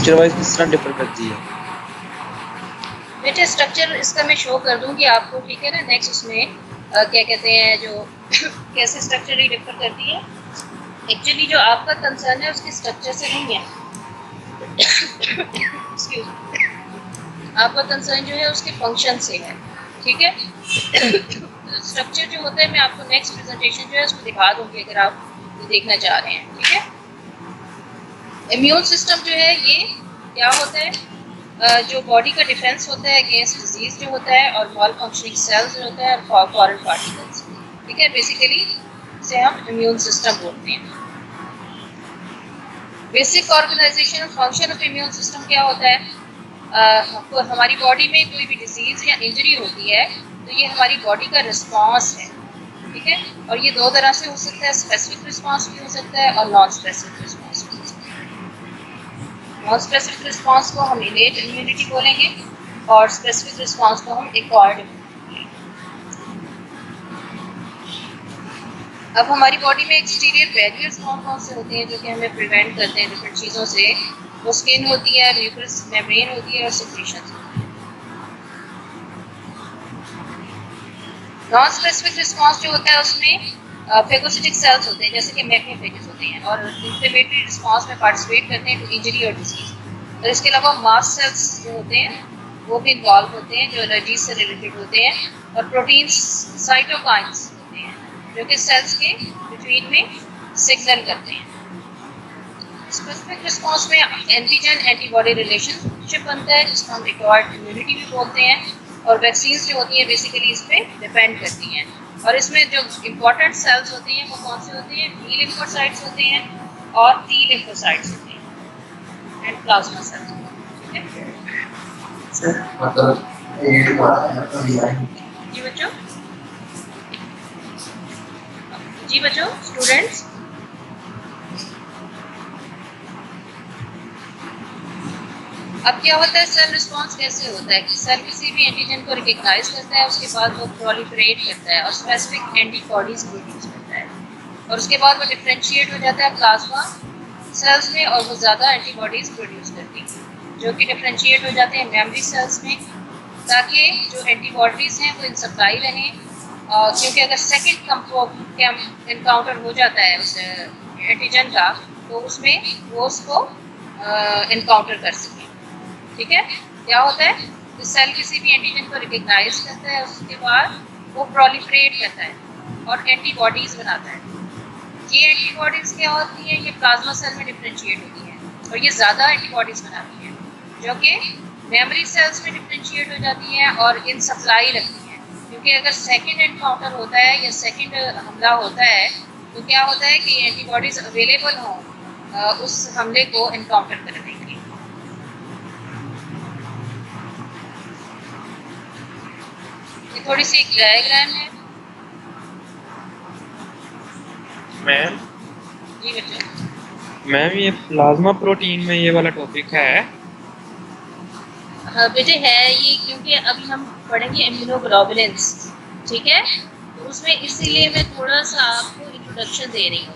Structure wise किस तरह differ करती है? बेटे स्ट्रक्चर इसका मैं शो कर दूंगी आपको, ठीक है ना। नेक्स्ट उसमें क्या कहते हैं जो कैसे स्ट्रक्चर ही डिफर करती है। एक्चुअली जो आपका कंसर्न है उसके स्ट्रक्चर से नहीं है आपका कंसर्न जो है उसके फंक्शन से है, ठीक है। स्ट्रक्चर जो होता है मैं आपको नेक्स्ट प्रेजेंटेशन जो है उसको दिखा दूंगी अगर आप ये देखना चाह रहे हैं, ठीक है। इम्यून सिस्टम जो है ये क्या होता है, जो बॉडी का डिफेंस होता है अगेंस्ट डिजीज जो होता है, और मॉल फंक्शनिंग सेल्स जो होता है, और फॉरेन पार्टिकल्स, ठीक है। बेसिकली इसे हम इम्यून सिस्टम बोलते हैं। बेसिक ऑर्गेनाइजेशन और फंक्शन ऑफ इम्यून सिस्टम क्या होता है, हमारी बॉडी में कोई भी डिजीज या इंजरी होती है तो ये हमारी बॉडी का रिस्पॉन्स है, ठीक है। और ये दो तरह से हो सकता है, स्पेसिफिक रिस्पॉन्स भी हो सकता है और नॉन स्पेसिफिक रिस्पॉन्स भी हो सकता है। नॉन स्पेसिफिक रिस्पॉन्स को हम इनेट इम्यूनिटी बोलेंगे और स्पेसिफिक रिस्पॉन्स को हम एक्वायर्ड इम्यूनिटी। अब हमारी बॉडी में एक्सटीरियर बैरियर्स कौन कौन से होते हैं जो कि हमें प्रिवेंट करते हैं डिफरेंट चीज़ों से। वो स्किन होती है, म्यूकस मेम्ब्रेन होती है और सिक्रीशंस होती है। नॉन स्पेसिफिक रिस्पॉन्स जो होता है उसमें फेगोसिटिक सेल्स होते हैं जैसे कि मैक्रोफेजेस होते हैं और इन्फ्लेमेटरी रिस्पॉन्स में पार्टिसिपेट करते हैं टू इंजरी और डिजीज। और इसके अलावा मास्ट सेल्स जो होते हैं वो भी इन्वॉल्व होते हैं जो एलर्जी से रिलेटेड होते हैं, और प्रोटीन्स साइटोकाइन्स होते हैं जो कि सेल्स के बिटवीन में सिग्नल करते हैं। स्पेसिफिक रिस्पॉन्स में एंटीजन एंटीबॉडी रिलेशनशिप बनता है जिसको हम एक्वायर्ड इम्यूनिटी भी बोलते हैं, और वैक्सीन्स जो होती हैं बेसिकली इस पर डिपेंड करती हैं। और इसमें जो इम्पोर्टेंट सेल्स होती हैं वो कौन से होते हैं, बी लिम्फोसाइट्स होते हैं और टी लिम्फोसाइट्स होते हैं एंड प्लाज्मा सेल्स, ठीक है। जी बच्चों, जी बच्चों, स्टूडेंट्स, अब क्या होता है सेल रिस्पॉन्स कैसे होता है कि सेल किसी भी एंटीजन को रिकग्नाइज करता है, उसके बाद वो प्रोलिफरेट करता है और स्पेसिफिक एंटीबॉडीज प्रोड्यूस करता है, और उसके बाद वो डिफरेंशिएट हो जाता है प्लाज्मा सेल्स में और वो ज़्यादा एंटीबॉडीज प्रोड्यूस करती है जो कि डिफरेंशिएट हो जाते हैं मेमोरी सेल्स में, ताकि जो एंटीबॉडीज़ हैं वो इन सप्लाई रहें। क्योंकि अगर सेकेंड इनकाउंटर हो जाता है उस एंटीजन का तो उसमें वो उसको इनकाउंटर कर सकें, ठीक है। क्या होता है तो सेल किसी भी एंटीजन को रिकग्नाइज करता है, उसके बाद वो प्रोलिफरेट करता है और एंटीबॉडीज बनाता है। ये एंटीबॉडीज क्या होती हैं, ये प्लाज्मा सेल में डिफरेंशिएट होती हैं और ये ज़्यादा एंटीबॉडीज बनाती हैं जो कि मेमोरी सेल्स में डिफरेंशिएट हो जाती हैं और इन सप्लाई रखती हैं। क्योंकि अगर सेकेंड एनकाउंटर होता है या सेकेंड हमला होता है तो क्या होता है कि एंटीबॉडीज अवेलेबल हों उस हमले को इनकाउंटर करने के लिए। ये थोड़ी सी एक डायग्राम है मैम। जी बच्चों। मैम ये प्लाज्मा प्रोटीन में ये वाला टॉपिक है? हाँ बेटे है ये, क्योंकि अभी हम पढ़ेंगे इम्यूनोग्लोबुलिन्स, ठीक है। तो उसमें इसीलिए मैं थोड़ा सा आपको इंट्रोडक्शन दे रही हूँ,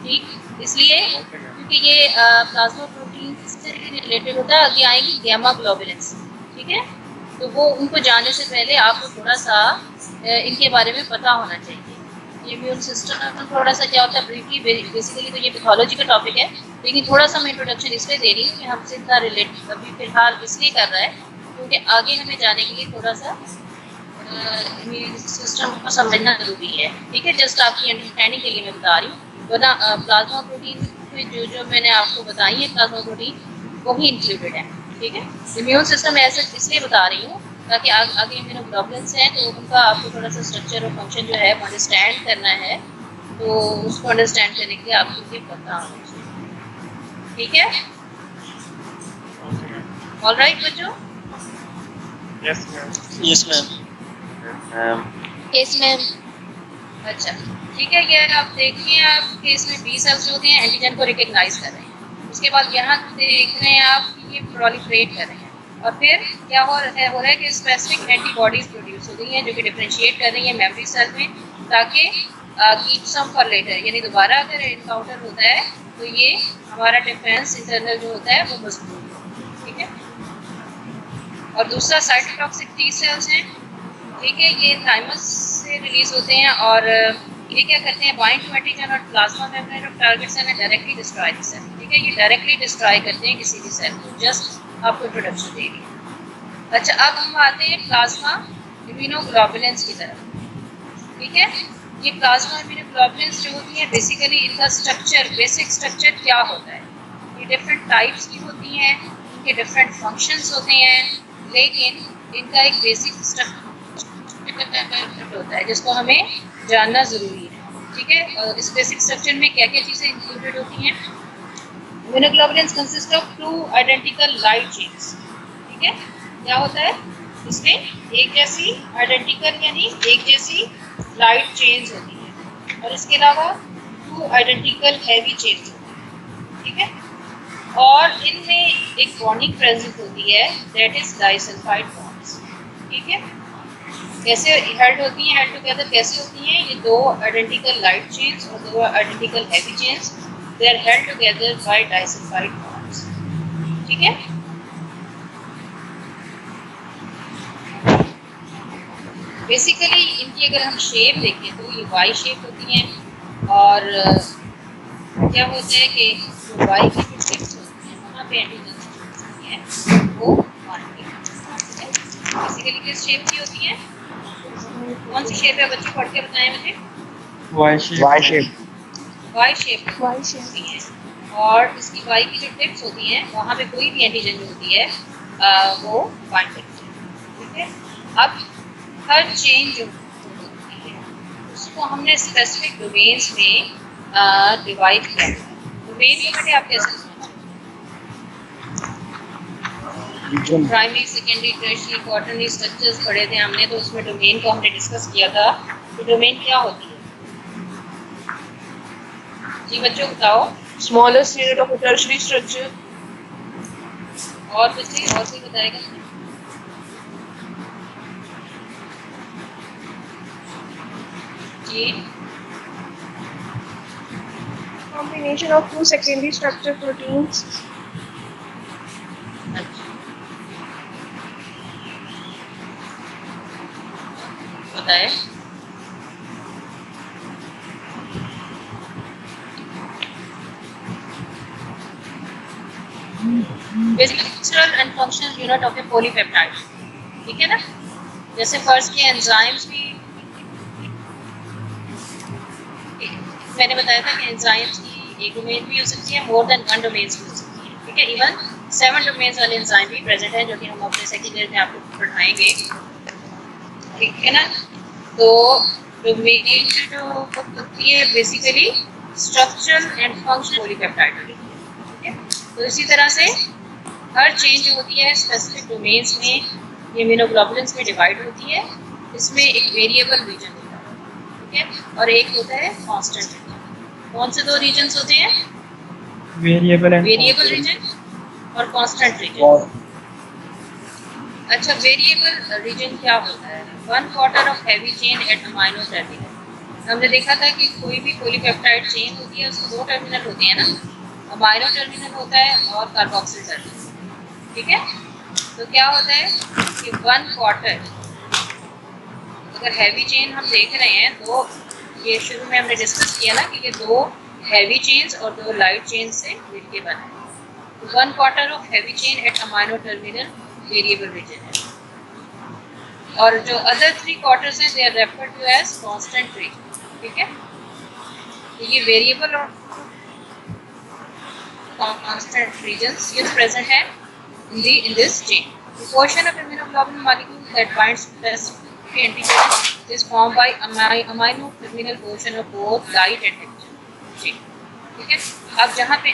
ठीक। इसलिए क्योंकि ये प्लाज्मा प्रोटीन से रिलेटेड होता है, आगे आएंगी गामा ग्लोबुलिन्स, ठीक है। तो वो उनको जानने से पहले आपको थोड़ा सा इनके बारे में पता होना चाहिए। इम्यून सिस्टम थोड़ा सा क्या होता है ब्रीफली, बेसिकली तो ये पैथोलॉजी का टॉपिक है, लेकिन थोड़ा सा मैं इंट्रोडक्शन इसलिए दे रही हूँ कि हमसे इतना रिलेट अभी फिलहाल इसलिए कर रहा है क्योंकि आगे हमें जाने के लिए थोड़ा सा इम्यून सिस्टम को समझना जरूरी है, ठीक है। जस्ट आपकी अंडरस्टैंडिंग के लिए मैं बता रही हूँ, वरना प्लाज्मा प्रोटीन में जो मैंने आपको बताई है प्लाज्मा प्रोटीन वो भी इंक्लूडेड है, ठीक है। इम्यून सिस्टम ऐसे इसलिए बता रही हूँ ताकि आगे इम्यूनोग्लोबुलिन्स हैं तो उनका आपको थोड़ा सा स्ट्रक्चर और फंक्शन जो है वो अंडरस्टैंड करना है, तो उसको अंडरस्टैंड करने के लिए आपको ये पता होना चाहिए, ठीक है। ऑलराइट बच्चों? Yes ma'am. Yes ma'am. Yes ma'am. अच्छा ठीक है, ये आप देखिए आपके इसमें बी सेल्स होते हैं एंटीजन को रिकग्नाइज कर रहे हैं, उसके बाद यहाँ देख रहे हैं आप कि ये प्रोलिफरेट कर रहे हैं, और फिर क्या हो रहा है कि स्पेसिफिक एंटीबॉडीज प्रोड्यूस हो रही हैं जो कि डिफरेंशिएट कर रही हैं मेमोरी सेल में, ताकि कीप सम फॉर लेटर, यानी दोबारा अगर इनकाउंटर होता है तो ये हमारा डिफेंस इंटरनल जो होता है वो मजबूत हो। ठीक है। और दूसरा साइटोटॉक्सिक टी सेल्स हैं, ठीक है, ये थाइमस से रिलीज होते हैं और ये क्या करते हैं, बाइंड टू एंटीजन और plasma membrane of target cell and directly destroy the cell, ठीक है, ये डायरेक्टली डिस्ट्रॉय करते हैं किसी भी सेल को। जस्ट आपको इंट्रोडक्शन दे रही है। अच्छा, अब हम आते हैं प्लाज्मा इम्यूनोग्लोबुलिन्स की तरफ, ठीक है। ये प्लाज्मा इम्यूनोग्लोबुलिन्स जो होती हैं, बेसिकली इनका स्ट्रक्चर, बेसिक स्ट्रक्चर क्या होता है, ये डिफरेंट टाइप्स की होती हैं, इनके डिफरेंट फंक्शंस होते हैं, लेकिन इनका एक बेसिक स्ट्रक्चर होता है जिसको हमें जानना ज़रूरी है, ठीक है। और इस बेसिक स्ट्रक्चर में क्या क्या चीज़ें इंक्लूडेड होती हैं। Immunoglobulins consist of 2 identical light chains, ठीक है। क्या होता है इसमें, एक जैसी आइडेंटिकल यानी एक जैसी लाइट चेन्स होती है, और इसके अलावा 2 आइडेंटिकल हैवी चेन्स होती है, ठीक है। और इनमें एक बॉन्डिंग प्रेजेंट होती है, दैट इज डाइसल्फाइड बॉन्ड्स, ठीक है। कैसे हेल्ड होती हैं, हेल्ड टुगेदर कैसे होती हैं, ये 2 आइडेंटिकल लाइट चेन्स और 2 identical heavy chains, they are held together by disulphide bonds, ठीक है। बेसिकली इनकी अगर हम शेप देखें तो ये वाई शेप होती हैं, और क्या होता है कि जो वाई की जो टिप्स होती हैं वहाँ पे एंटीजन होती हैं वो बेसिकली किस शेप की होती है, कौन सी शेप है बच्चे, पढ़ के बताएं मुझे। Y shape. वाई शेप होती है, और इसकी वाई की जो टिप्स होती हैं वहाँ पे कोई भी एंटीजन जो होती है वो बाइंड करती है, ठीक है। अब हर चेन जो होती है उसको हमने स्पेसिफिक डोमेन्स में डिवाइड किया है। डोमेन को बेटे आप कैसे, primary, secondary, tertiary, quaternary structures पढ़े थे हमने, तो उसमें डोमेन को हमने डिस्कस किया था। तो डोमेन क्या होती है जी बच्चों, बताओ। smallest unit of a tertiary structure. और बच्चे और कोई बताएगा। जी, Combination of 2 secondary structure proteins. अच्छा, बताए। Basically structural and functional unit of A polypeptide, ठीक है ना। जैसे फर्स्ट के एंजाइम्स भी मैंने बताया था कि एंजाइम्स की एक डोमेन भी हो सकती है, मोर देन 1 डोमेन्स भी हो सकती है, ठीक है। इवन 7 डोमेन्स वाले एंजाइम भी प्रेजेंट है, जो कि हम अपने सेकंड ईयर में आपको पढ़ाएंगे, ठीक है ना। तो डोमेन जो होती है basically structural and functional polypeptide होती है, ठीक है। तो इसी तरह से हर चेन जो होती है स्पेसिफिक डोमेन्स में, ये इम्यूनोग्लोबुलिन्स में डिवाइड होती है। इसमें एक वेरिएबल रीजन होता है, ठीक है, और एक होता है कांस्टेंट रीजन। कौन से 2 रीजन्स होते हैं, वेरिएबल रीजन और कांस्टेंट रीजन। अच्छा, वेरिएबल रीजन क्या होता है, 1/4 of heavy chain at amino terminal. हमने देखा था कि कोई भी पॉलीपेप्टाइड चेन होती है उसको 2 टर्मिनल होते हैं ना, अमाइनो टर्मिनल होता है और कार्बोक्सिल टर्मिनल, ठीक है। तो क्या होता है कि 1/4, अगर हैवी चेन हम देख रहे हैं तो ये शुरू में हमने डिस्कस किया ना कि ये 2 हैवी चेन्स और 2 लाइट चेन से मिलके बना है। तो 1/4 of heavy chain at amino terminal variable region है, और जो अदर 3 क्वार्टर्स हैं they are referred to as constant region, ठीक है। तो ये वेरिएबल और कांस्टेंट रीजन्स ये प्रेजेंट है in this chain. The portion of immunoglobulin molecule that binds to specific antigen is formed by amino terminal portion of both light and heavy chain, ठीक है। अब जहाँ पे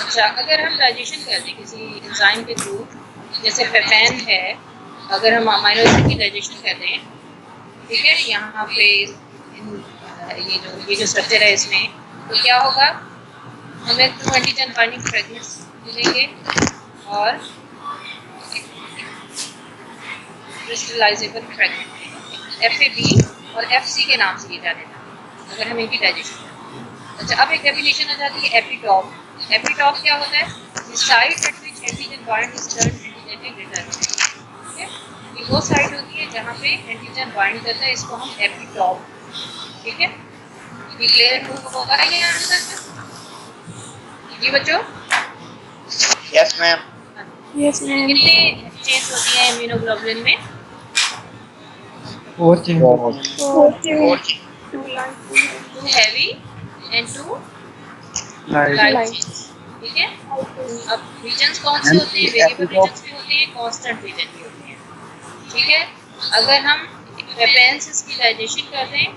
अच्छा, अगर हम डाइजेशन करते हैं किसी एंजाइम के थ्रू, जैसे पेपेन है, अगर हम अमाइनो एसिड की डाइजेशन करते हैं, ठीक है, यहाँ पे ये जो स्ट्रक्चर है इसमें, तो क्या होगा, हमें 2 एंटीजन बाइंडिंग फ्रेगमेंट्स मिलेंगे और क्रिस्टलाइजेबल फ्रैगमेंट, FAB और FC के नाम से ये जाने जाते अगर हम इनकी डाइजेशन करें। अच्छा, अब एक डेफिनेशन आ जाती है एपिटॉप। एपिटॉप क्या होता है? The site at which antigen bind is turned antigenic return. ठीक है, ये वो साइट होती है जहाँ पे एंटीजन बाइंड करता है, इसको हम एपिटॉप। ठीक है, ये क्लियर होगा ये आंसर? जी बच्चों, यस मैम। Yes, ma'am. कितने चेंज होती है इम्यूनोग्लोबुलिन में? 4 चेंज होती हैं। 4 chains, 2 light, 2 heavy. 2 heavy and 2 light light Light. Change. ठीक है, अब रीजन्स कौन से होते हैं? वेरिएबल रीजन्स भी होते हैं, कांस्टेंट रीजन भी होते हैं। ठीक है, अगर हम पेपेंस की डाइजेशन कर रहे हैं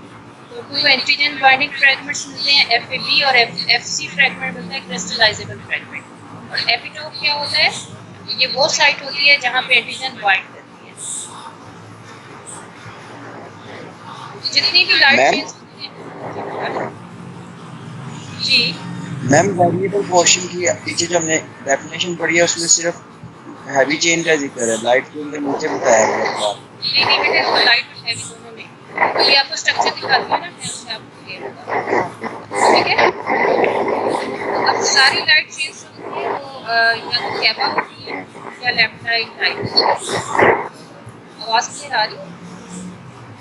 तो 2 एंटीजन बाइंडिंग फ्रैगमेंट्स मिलते हैं, FAB, और FC फ्रैगमेंट मिलता है, क्रिस्टलाइजेबल फ्रैगमेंट। और एपिटोप क्या होता है? ये वो साइट होती है जहाँ पे एंटीजन बाइंड करती है। जितनी भी लाइट मैम? चेंज होती हैं जी, मैम वेरिएबल पोर्शन की पीछे जो हमने डेफिनेशन पढ़ी है उसमें सिर्फ हैवी चेन का जिक्र है, लाइट चेन के नीचे बताया गया है। नहीं बेटे, वो लाइट और हैवी दोनों में। अभी आपको स्ट्रक्चर दिखाती हूँ ना, मैं उससे आपको क्लियर होगा। ठीक है, अब सारी लाइट चेंज होती है वो या तो कैबा होती है या लेप्टाइड टाइप। आवाज़ क्लियर आ रही है?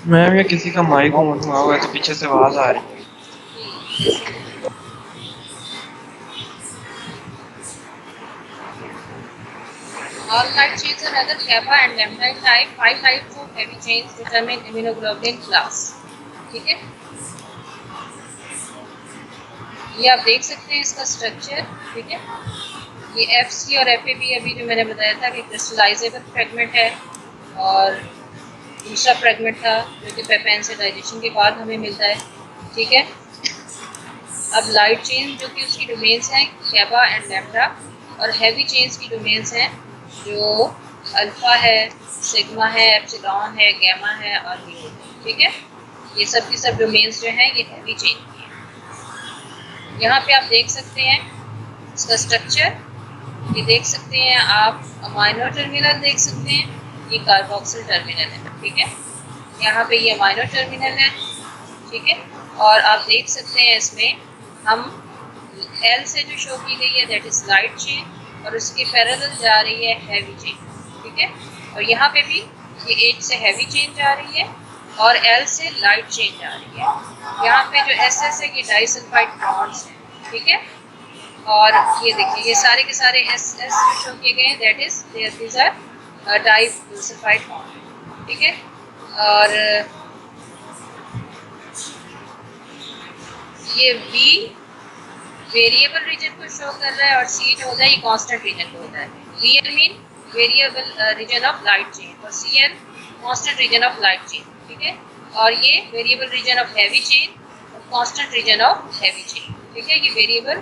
मैम, ये किसी का माइक ऑन हुआ हुआ है तो पीछे से आवाज आ रही है। All light chains are either kappa and lambda type. 5 types of heavy chains determine immunoglobulin class. ठीक है, ये आप देख सकते हैं इसका स्ट्रक्चर। ठीक है, ये FC और FAB अभी जो मैंने बताया था कि क्रिस्टलाइजेबल फ्रेगमेंट है, और दूसरा फ्रेगमेंट था जो कि पेपेन से डाइजेशन के बाद हमें मिलता है। ठीक है, अब लाइट चेन जो कि उसकी डोमेन्स हैं कैबा एंड लैम्डा, और हैवी चेन्स की डोमेन्स हैं जो अल्फा है, सिग्मा है, एप्सिलॉन है, गैमा है और म्यू। ठीक है, ये सब की सब डोमेन्स जो हैं ये हैवी चेन की हैं। यहाँ पे आप देख सकते हैं इसका स्ट्रक्चर, ये देख सकते हैं आप, अमाइनो टर्मिनल देख सकते हैं, ये कार्बोक्सिल टर्मिनल है। ठीक है, यहाँ पे ये अमाइनो टर्मिनल है। ठीक है, और आप देख सकते हैं इसमें हम L से जो शो की गई है दैट इज लाइट चेन, और उसके पैरेलल जा रही है हैवी चेन। ठीक है, और यहाँ पे भी ये H से हैवी चेन जा रही है और L से लाइट चेन जा रही है। यहाँ पे जो SS है ये डाइसल्फाइड बॉन्ड्स हैं। ठीक है, और ये देखिए ये सारे के सारे SS जो शो किए गए हैं that is these are disulphide bond. ठीक है, और ये V वेरिएबल रीजन को शो कर रहा है और C जो होता है ये कांस्टेंट रीजन को होता है। VL mean variable region of light chain और CL constant region of light chain. ठीक है, और ये variable region of heavy chain और constant region of heavy chain. ठीक है, ये वेरिएबल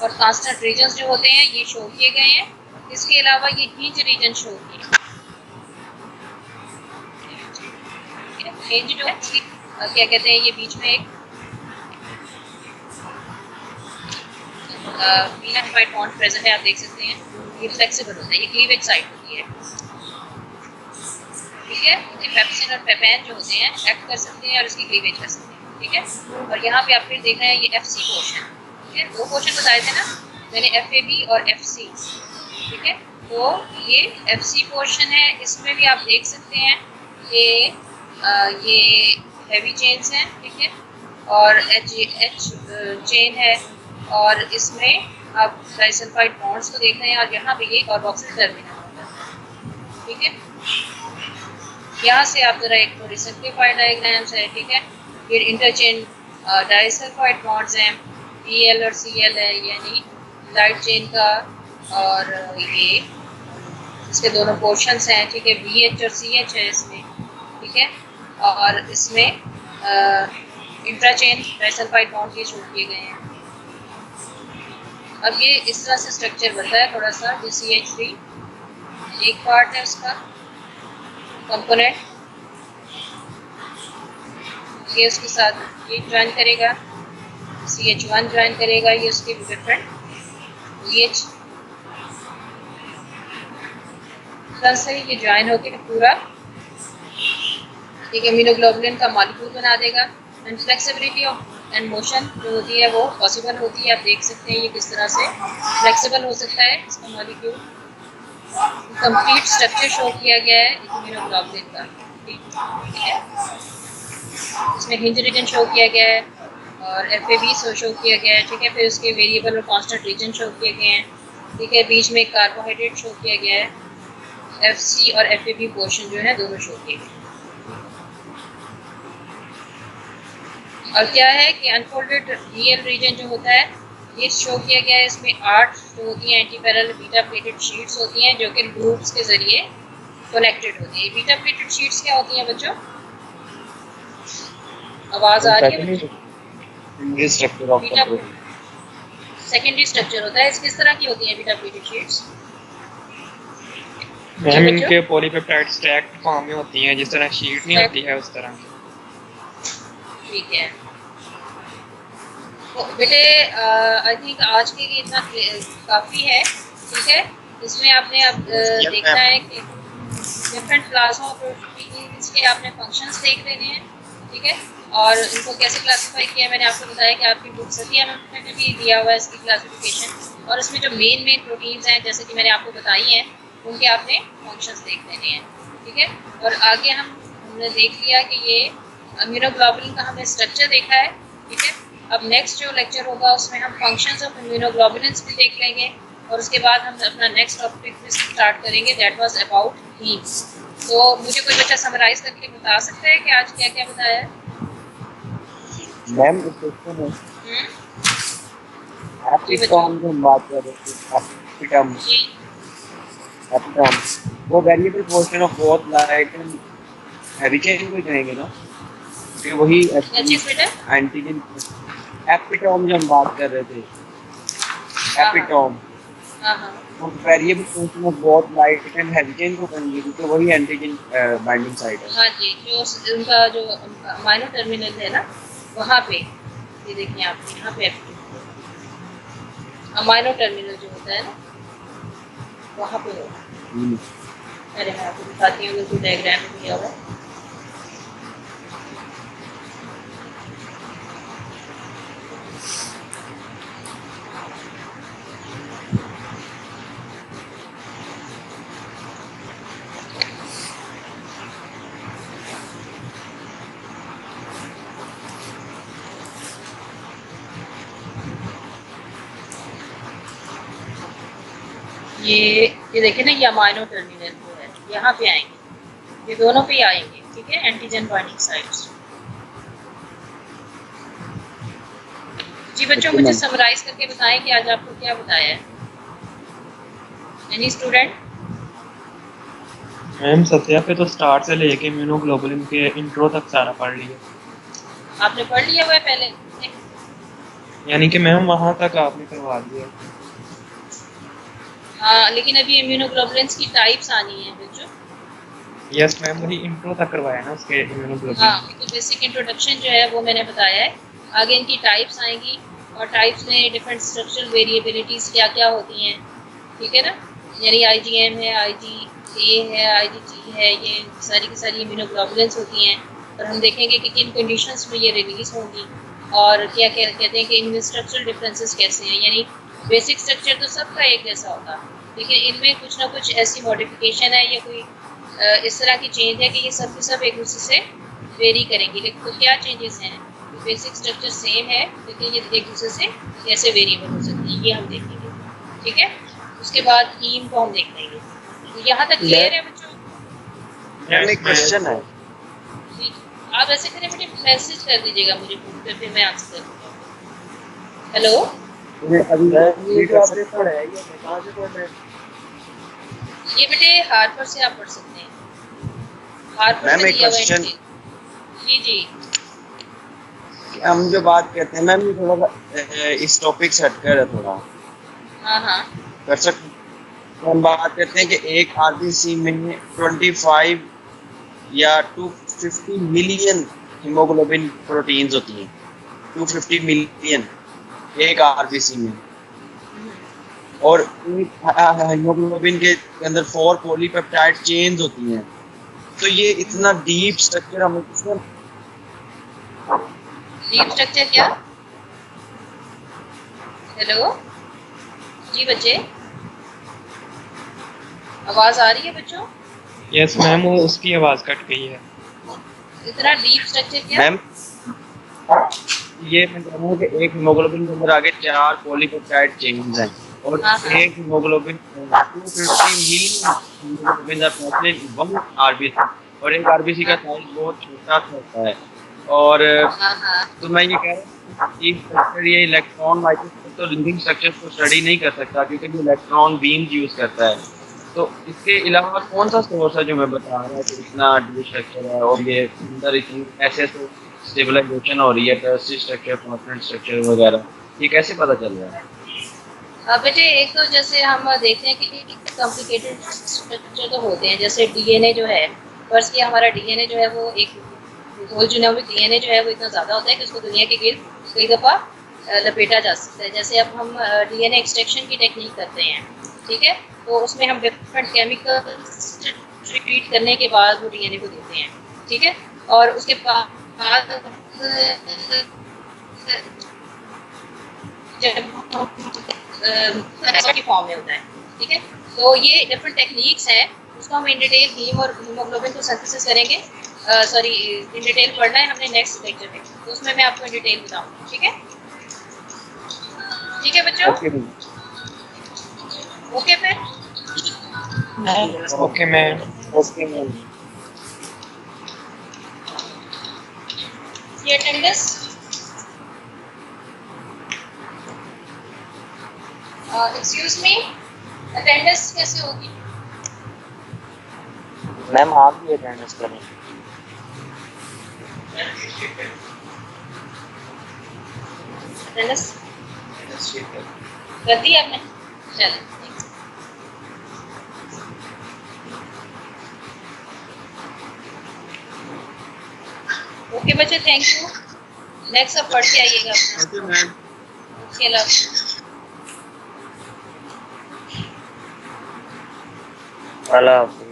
और कांस्टेंट रीजन जो होते हैं ये शो किए गए हैं। इसके अलावा ये हिंज रीजन शो किए। हिंज जो है क्या कहते हैं, ये बीच में एक वाइट बॉन्ड प्रेजेंट है, आप देख सकते हैं। ये फ्लेक्सिबल होता है, ये क्लीवेज साइड होती है। ठीक है, ये पेप्सिन और पेपेन जो होते हैं एक्ट कर सकते हैं और इसकी क्लीवेज कर सकते हैं। ठीक है, और यहाँ पे आप फिर देख रहे हैं ये FC पोर्शन। ठीक है, दो पोर्शन बताए थे ना मैंने, FAB और FC। ठीक है, तो ये FC पोर्शन है, इसमें भी आप देख सकते हैं ये हैवी चेन्स हैं। ठीक है, और H चेन है, और इसमें आप डाइसल्फाइड बॉन्ड्स को देख रहे हैं, और यहाँ पे ये कार्बोक्सिल टर्मिनल होता है। ठीक है, यहाँ से आप जरा एक थोड़ी सिंप्लीफाइड डायग्राम्स है। ठीक है, फिर इंटरचेन डाइसल्फाइड बॉन्ड्स हैं, BL और CL है, यानी लाइट चेन का, और ये इसके दोनों पोर्शंस हैं। ठीक है, VH और CH है इसमें। ठीक है, और इसमें इंट्राचेन डाइसल्फाइड बॉन्ड ये शो किए गए हैं। अब ये इस तरह से स्ट्रक्चर बनता है थोड़ा सा। CH3 एक पार्ट है उसका कंपोनेंट, ये उसके साथ ये ज्वाइन करेगा, CH1 ज्वाइन करेगा, ये उसके डिफरेंट VH से ये ज्वाइन होकर पूरा ठीक है, इम्यूनोग्लोबुलिन का मॉलिक्यूल बना देगा। And flexibility of and motion जो होती है वो पॉसिबल होती है। आप देख सकते हैं ये किस तरह से फ्लेक्सिबल हो सकता है इसका मॉलिक्यूल। कंप्लीट स्ट्रक्चर शो किया गया है इम्यूनोग्लोबुलिन का, ठीक है। इसमें हिंज रीजन शो किया गया है और एफ शो किया गया है, ठीक है। फिर उसके वेरिएबल और कांस्टेंट रीजन शो किए गए हैं, ठीक है। बीच में कार्बोहाइड्रेट शो किया गया है, FC और FAB पोर्शन जो है दोनों शो किए गए। और क्या है कि अनफोल्डेड रियल रीजन जो होता है ये शो किया गया है। इसमें 8 जो होती हैं anti parallel beta pleated sheets होती हैं जो कि ग्रुप्स के जरिए कनेक्टेड होती है। बीटा प्लेटेड शीट्स क्या होती हैं बच्चों? आवाज आ रही है बच्चों? Structure of beta secondary structure होता है। इस किस तरह की होती है बीटा प्लेटेड शीट्स? मैम इनके पॉलीपेप्टाइड स्टैक्ड फॉर्म में होती हैं, जिस तरह शीट नहीं होती है उस तरह की। ठीक है। तो बेटे आई थिंक आज के लिए इतना काफ़ी है, ठीक है। इसमें आपने अब देखना है कि डिफरेंट क्लासों ऑफ प्रोटीन्स के आपने फंक्शंस देख लेने हैं, ठीक है। और इनको कैसे क्लासीफाई किया मैंने आपको बताया कि आपकी बुक सतिया में भी दिया हुआ है इसकी क्लासिफिकेशन। और इसमें जो मेन प्रोटीन्स हैं जैसे कि मैंने आपको बताई हैं उनके आपने फंक्शंस देख लेने हैं, ठीक है। और आगे हमने देख लिया कि ये इम्यूनोग्लोबुलिन का हमने स्ट्रक्चर देखा है, ठीक है। अब नेक्स्ट जो लेक्चर होगा उसमें हम फंक्शंस ऑफ इम्यूनोग्लोबुलिन्स भी देख लेंगे और उसके बाद हम अपना नेक्स्ट टॉपिक भी स्टार्ट करेंगे, दैट वाज अबाउट हीम्स। तो मुझे कोई बच्चा समराइज करके बता सकता है कि आज क्या क्या बताया है? मैम इस क्वेश्चन में एपिटॉम जो हम बात कर रहे थे, एपिटॉम वो variable portion of both light and heavy chain को कहेंगे ना, कि वही एंटीजन एपिटॉम जो हम बात कर रहे थे, एपिटॉम वो variable portion of both light and heavy chain को कहेंगे क्योंकि वही एंटीजन बाइंडिंग साइट है। हाँ जी, जो उनका जो अमाइनो टर्मिनल है ना वहाँ पे, ये देखिए आप यहाँ पे अमाइनो टर्मिनल जो होता है ना वहाँ पे होगा। अरे मैं आपको दिखाती हूँ अगर कोई डायग्राम में दिया हुआ। ये देखिए ना, ये अमाइनो टर्मिनल जो है यहाँ पे आएंगे, ये दोनों पे आएंगे, ठीक है, एंटीजन बाइंडिंग साइट्स। जी बच्चों मुझे समराइज करके बताएं कि आज आपको क्या बताया है। Any student? मैम सत्या पे तो स्टार्ट से लेके इम्यूनोग्लोबुलिन के इंट्रो तक सारा पढ़ लिया। आपने पढ़ लिया हुआ है पहले? यानी कि मैम वहाँ तक आपने करवा दिया। हाँ, लेकिन अभी इम्यूनोग्लोबुलिन्स की टाइप्स आनी है बच्चों। यस मैम, वही इंट्रो तक करवाया ना उसके इम्यूनोग्लोबुलिन। हाँ, तो बेसिक इंट्रोडक्शन जो है वो मैंने बताया है। आगे इनकी टाइप्स आएंगी और टाइप्स में डिफरेंट स्ट्रक्चरल वेरिएबिलिटीज़ क्या क्या होती हैं, ठीक है ना। यानी IgM है, IgA है, IgG है, ये सारी की सारी इम्यूनोग्लोबुलिन्स होती हैं। और हम देखेंगे कि किन कंडीशंस में ये रिलीज होंगी और क्या क्या कहते हैं कि इनमें स्ट्रक्चरल डिफरेंसेस कैसे हैं। यानी बेसिक स्ट्रक्चर तो सबका एक जैसा होगा, लेकिन इनमें कुछ ना कुछ ऐसी मॉडिफिकेशन है या कोई इस तरह की चेंज है कि ये सब के सब एक दूसरे से वेरी करेंगी। लेकिन तो क्या चेंजेस हैं? बेसिक स्ट्रक्चर सेम है लेकिन ये एक दूसरे से कैसे वेरिएबल हो सकती है ये हम देखेंगे, ठीक है। उसके बाद हीम को हम देख लेंगे। तो यहाँ तक क्लियर है बच्चों? एक क्वेश्चन है, आप ऐसे करें बेटे, मैसेज कर दीजिएगा मुझे फोन पे, फिर मैं आंसर करूँगा। हेलो, ये बेटे हार्पर से आप पढ़ सकते हैं। हार्पर से दिया हुआ है। जी जी, हम जो बात करते हैं मैम ये थोड़ा सा इस टॉपिक से हटकर है थोड़ा। हाँ हाँ कर सकते हैं। हम बात करते हैं कि एक आरबीसी में 25 या 250 मिलियन हीमोग्लोबिन प्रोटीन्स होती हैं। 250 मिलियन एक आरबीसी में, और हीमोग्लोबिन के अंदर 4 पॉलीपेप्टाइड चेन्स होती हैं। तो ये इतना डीप स्ट्रक्चर हमें किसने डीप स्ट्रक्चर क्या? हेलो जी बच्चे, आवाज आ रही है बच्चों? यस मैम, वो उसकी आवाज कट गई है। इतना डीप स्ट्रक्चर क्या? मैम ये मैं कह रहा हूँ कि एक हीमोग्लोबिन के अंदर आगे 4 पॉलीपेप्टाइड चेन्स हैं और हाँ, हाँ। एक haemoglobin 250 million haemoglobin are present in one RBC और एक आरबीसी का साइज बहुत छोटा सा होता है और हाँ हाँ तो मैं ये कह रहा हूँ कि स्ट्रक्चर ये इलेक्ट्रॉन माइक्रोस्कोप तो लिविंग स्ट्रक्चर को स्टडी नहीं कर सकता क्योंकि वो इलेक्ट्रॉन बीम यूज करता है। तो इसके अलावा कौन सा सोर्स है जो मैं बता रहा हूँ कि इतना डीप स्ट्रक्चर है और ये अंदर इतनी ऐसे स्टेबलाइजेशन हो रही है टर्सरी स्ट्रक्चर कॉन्फिडेंट स्ट्रक्चर वगैरह, ये कैसे पता चल रहा है? बेटे एक तो जैसे हम देखते हैं कि कॉम्प्लिकेटेड स्ट्रक्चर तो होते हैं, जैसे डीएनए जो है, फर्स्ट किया हमारा डीएनए जो है वो एक होल जीनोमिक डीएनए जो है वो इतना ज़्यादा होता है कि उसको दुनिया के गिर्द कई दफ़ा लपेटा जा सकता है। जैसे अब हम डीएनए एक्सट्रैक्शन की टेक्निक करते हैं, ठीक है, तो उसमें हम डिफरेंट केमिकल ट्रीट करने के बाद वो डीएनए को देते हैं, ठीक है, और उसके बाद की फॉर्म में होता है, ठीक है। तो ये डिफरेंट टेक्निक्स हैं, उसको हम इन डिटेल हीम और हीमोग्लोबिन को सिंथेसिस करेंगे। सॉरी, इन डिटेल पढ़ना है हमने नेक्स्ट लेक्चर में, तो उसमें मैं आपको इन डिटेल बताऊंगी, ठीक है? ठीक है बच्चों, ओके फिर ओके मैम। Okay ma'am. ये अटेंडेंस एक्सक्यूज मी, अटेंडेंस कैसे होगी? मैम आप भी अटेंडेंस करें। अटेंडेंस कर दी आपने? चलो ओके बच्चे, थैंक यू। नेक्स्ट अब पढ़ के आइएगा अपना। Okay ma'am. Okay love. अल्लाह हाफ़िज़।